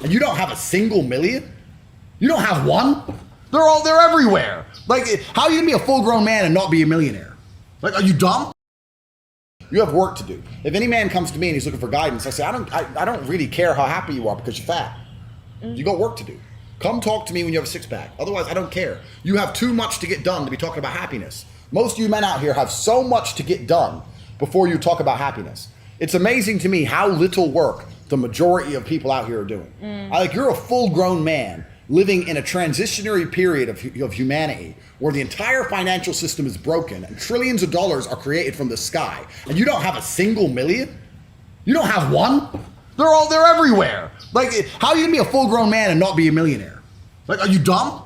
And you don't have a single million? You don't have one? They're everywhere. Like, how are you gonna be a full-grown man and not be a millionaire? Like, are you dumb? You have work to do. If any man comes to me and he's looking for guidance, I say, I don't really care how happy you are because you're fat. You got work to do. Come talk to me when you have a six-pack. Otherwise, I don't care. You have too much to get done to be talking about happiness. Most of you men out here have so much to get done before you talk about happiness. It's amazing to me how little work the majority of people out here are doing. You're a full-grown man living in a transitionary period of humanity where the entire financial system is broken and trillions of dollars are created from the sky, and you don't have a single million? You don't have one? They're everywhere. Like, how are you gonna be a full-grown man and not be a millionaire? Like, are you dumb?